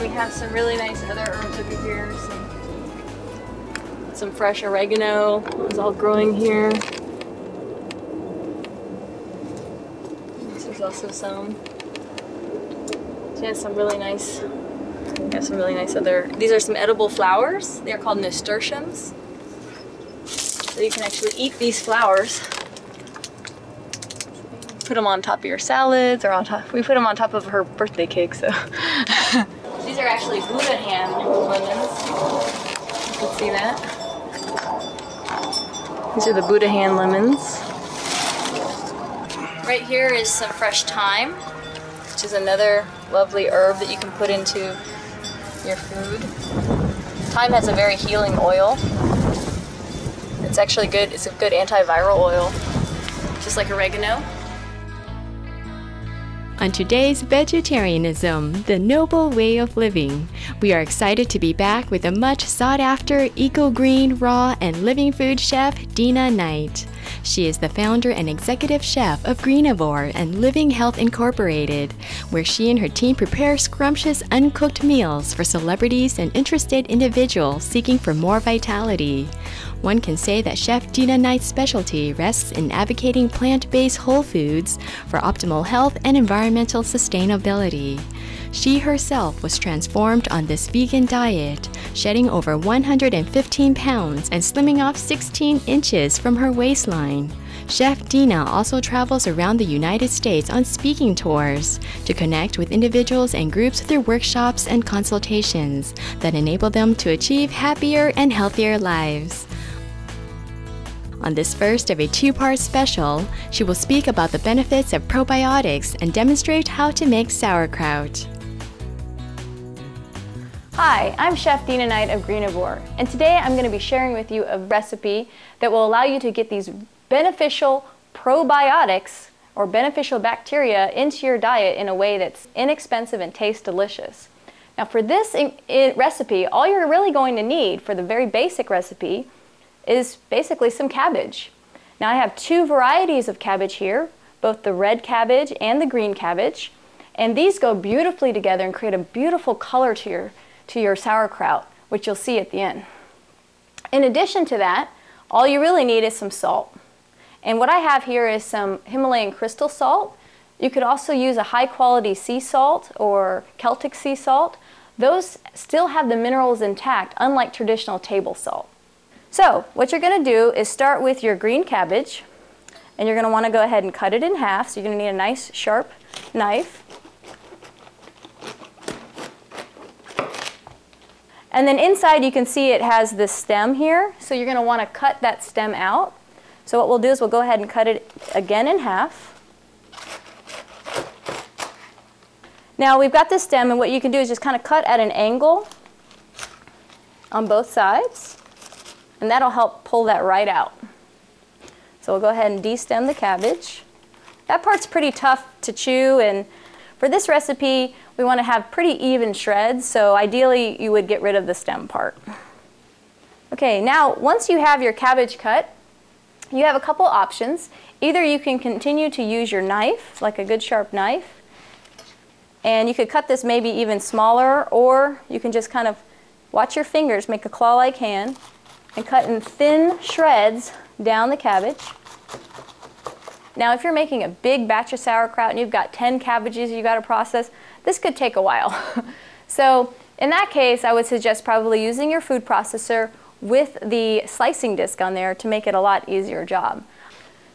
we have some really nice other herbs over here. Some fresh oregano is all growing here. There's also some. She has some really nice. We have some really nice other. These are some edible flowers. They are called nasturtiums. So you can actually eat these flowers. Put them on top of your salads or on top. We put them on top of her birthday cake. So these are actually Buddha hand lemons. You can see that. These are the Buddha hand lemons. Right here is some fresh thyme, which is another lovely herb that you can put into your food. Thyme has a very healing oil. It's actually good. It's a good antiviral oil, just like oregano. On today's Vegetarianism, the noble way of living, we are excited to be back with a much sought-after eco-green, raw, and living food chef, Dina Knight. She is the founder and executive chef of Greenivore and Living Health Incorporated, where she and her team prepare scrumptious uncooked meals for celebrities and interested individuals seeking for more vitality. One can say that Chef Dina Knight's specialty rests in advocating plant-based whole foods for optimal health and environmental sustainability. She herself was transformed on this vegan diet, shedding over 115 pounds and slimming off 16 inches from her waistline. Chef Dina also travels around the United States on speaking tours to connect with individuals and groups through workshops and consultations that enable them to achieve happier and healthier lives. On this first of a two-part special, she will speak about the benefits of probiotics and demonstrate how to make sauerkraut. Hi, I'm Chef Dina Knight of Greenivore, and today I'm going to be sharing with you a recipe that will allow you to get these beneficial probiotics or beneficial bacteria into your diet in a way that's inexpensive and tastes delicious. Now for this recipe, all you're really going to need for the very basic recipe is basically some cabbage. Now I have two varieties of cabbage here, both the red cabbage and the green cabbage, and these go beautifully together and create a beautiful color to your sauerkraut, which you'll see at the end. In addition to that, all you really need is some salt. And what I have here is some Himalayan crystal salt. You could also use a high quality sea salt or Celtic sea salt. Those still have the minerals intact, unlike traditional table salt. So what you're going to do is start with your green cabbage, and you're going to want to go ahead and cut it in half. So you're going to need a nice sharp knife. And then inside you can see it has this stem here, so you're going to want to cut that stem out. So what we'll do is we'll go ahead and cut it again in half. Now we've got this stem, and what you can do is just kind of cut at an angle on both sides, and that'll help pull that right out. So we'll go ahead and destem the cabbage. That part's pretty tough to chew, and for this recipe we want to have pretty even shreds, so ideally you would get rid of the stem part. Okay, now once you have your cabbage cut, you have a couple options. Either you can continue to use your knife, like a good sharp knife, and you could cut this maybe even smaller, or you can just kind of watch your fingers, make a claw-like hand, and cut in thin shreds down the cabbage. Now if you're making a big batch of sauerkraut and you've got 10 cabbages you got to process, this could take a while. So in that case, I would suggest probably using your food processor with the slicing disc on there to make it a lot easier job.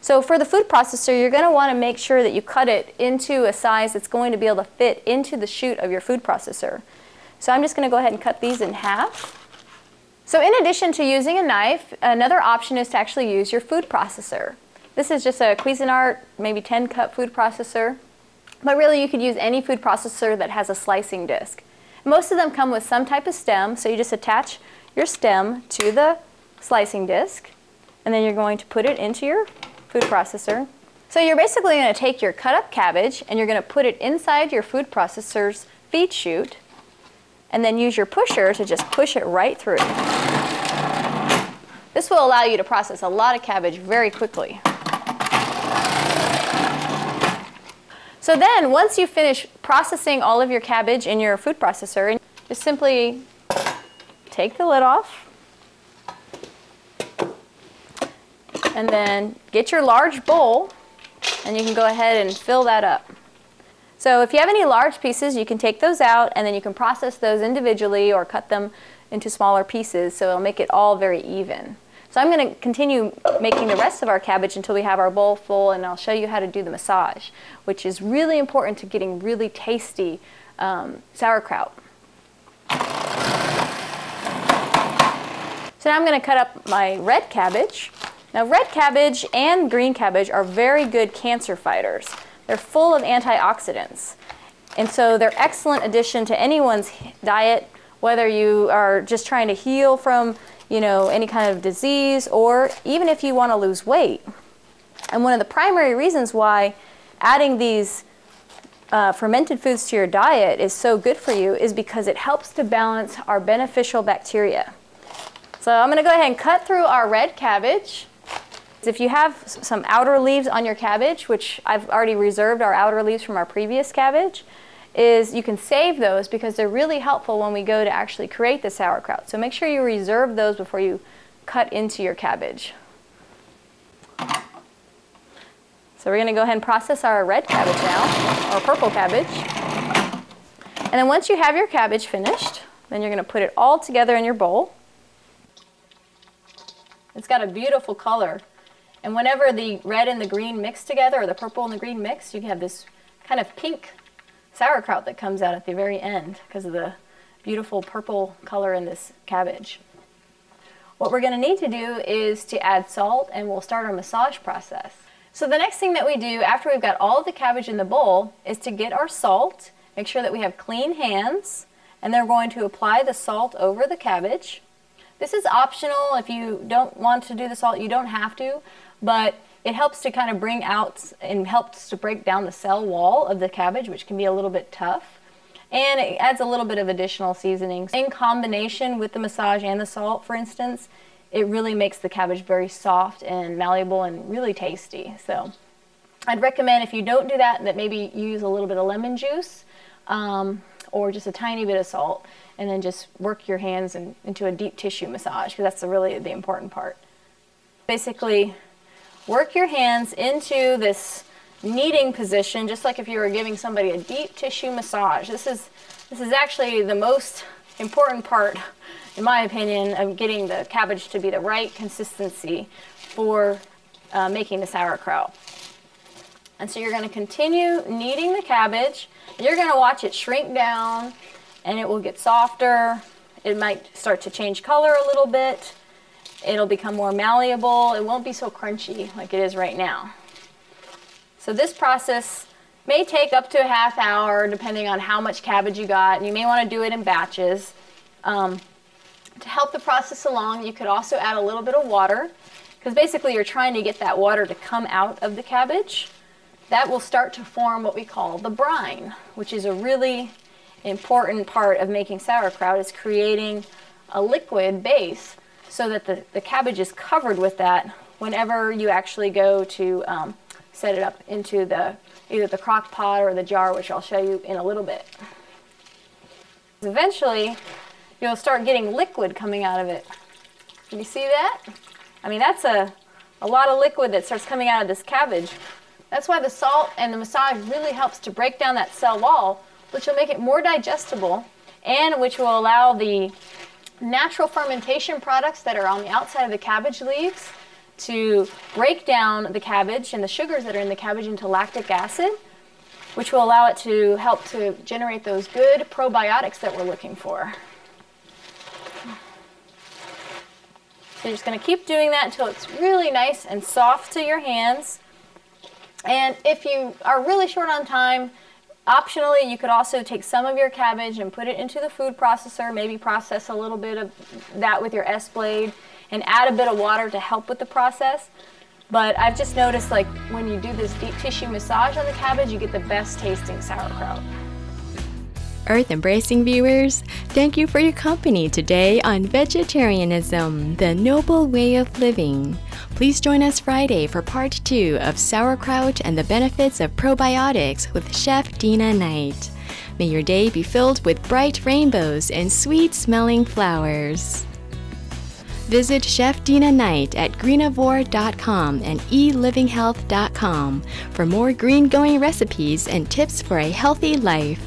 So for the food processor, you're going to want to make sure that you cut it into a size that's going to be able to fit into the chute of your food processor. So I'm just going to go ahead and cut these in half. So in addition to using a knife, another option is to actually use your food processor. This is just a Cuisinart, maybe 10-cup food processor, but really you could use any food processor that has a slicing disc. Most of them come with some type of stem, so you just attach your stem to the slicing disc, and then you're going to put it into your food processor. So you're basically going to take your cut up cabbage and you're going to put it inside your food processor's feed chute, and then use your pusher to just push it right through. This will allow you to process a lot of cabbage very quickly. So then, once you finish processing all of your cabbage in your food processor, just simply take the lid off and then get your large bowl and you can go ahead and fill that up. So if you have any large pieces, you can take those out and then you can process those individually or cut them into smaller pieces so it'll make it all very even. So I'm going to continue making the rest of our cabbage until we have our bowl full, and I'll show you how to do the massage, which is really important to getting really tasty sauerkraut. So now I'm going to cut up my red cabbage. Now red cabbage and green cabbage are very good cancer fighters. They're full of antioxidants, and so they're excellent addition to anyone's diet, whether you are just trying to heal from any kind of disease, or even if you want to lose weight. And one of the primary reasons why adding these fermented foods to your diet is so good for you is because it helps to balance our beneficial bacteria. So I'm going to go ahead and cut through our red cabbage. If you have some outer leaves on your cabbage, which I've already reserved our outer leaves from our previous cabbage, is you can save those because they're really helpful when we go to actually create the sauerkraut. So make sure you reserve those before you cut into your cabbage. So we're going to go ahead and process our red cabbage now, or purple cabbage. And then once you have your cabbage finished, then you're going to put it all together in your bowl. It's got a beautiful color. And whenever the red and the green mix together, or the purple and the green mix, you can have this kind of pink sauerkraut that comes out at the very end because of the beautiful purple color in this cabbage. What we're going to need to do is to add salt, and we'll start our massage process. So the next thing that we do after we've got all of the cabbage in the bowl is to get our salt, make sure that we have clean hands, and then we're going to apply the salt over the cabbage. This is optional. If you don't want to do the salt, you don't have to, but it helps to kind of bring out and helps to break down the cell wall of the cabbage, which can be a little bit tough. And it adds a little bit of additional seasonings. In combination with the massage and the salt, for instance, it really makes the cabbage very soft and malleable and really tasty. So I'd recommend, if you don't do that, that maybe you use a little bit of lemon juice or just a tiny bit of salt, and then just work your hands into a deep tissue massage, because that's really the important part. Basically, work your hands into this kneading position, just like if you were giving somebody a deep tissue massage. This is actually the most important part, in my opinion, of getting the cabbage to be the right consistency for making the sauerkraut. And so you're going to continue kneading the cabbage. You're going to watch it shrink down, and it will get softer. It might start to change color a little bit. It'll become more malleable. It won't be so crunchy like it is right now. So this process may take up to a half hour depending on how much cabbage you got, and you may want to do it in batches. To help the process along, you could also add a little bit of water, because basically you're trying to get that water to come out of the cabbage. That will start to form what we call the brine, which is a really important part of making sauerkraut, is creating a liquid base so that the cabbage is covered with that whenever you actually go to set it up into either the crock pot or the jar, which I'll show you in a little bit. Eventually, you'll start getting liquid coming out of it. Can you see that? I mean, that's a lot of liquid that starts coming out of this cabbage. That's why the salt and the massage really helps to break down that cell wall, which will make it more digestible, and which will allow the natural fermentation products that are on the outside of the cabbage leaves to break down the cabbage and the sugars that are in the cabbage into lactic acid, which will allow it to help to generate those good probiotics that we're looking for. So you're just going to keep doing that until it's really nice and soft to your hands. And if you are really short on time, optionally, you could also take some of your cabbage and put it into the food processor, maybe process a little bit of that with your S-blade, and add a bit of water to help with the process. But I've just noticed, like, when you do this deep tissue massage on the cabbage, you get the best tasting sauerkraut. Earth Embracing viewers, thank you for your company today on Vegetarianism, the Noble Way of Living. Please join us Friday for part 2 of Sauerkraut and the Benefits of Probiotics with Chef Dina Knight. May your day be filled with bright rainbows and sweet-smelling flowers. Visit Chef Dina Knight at greenivore.com and elivinghealth.com for more green-going recipes and tips for a healthy life.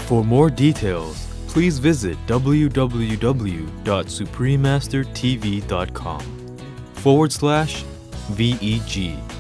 For more details, please visit www.suprememastertv.com/VEG.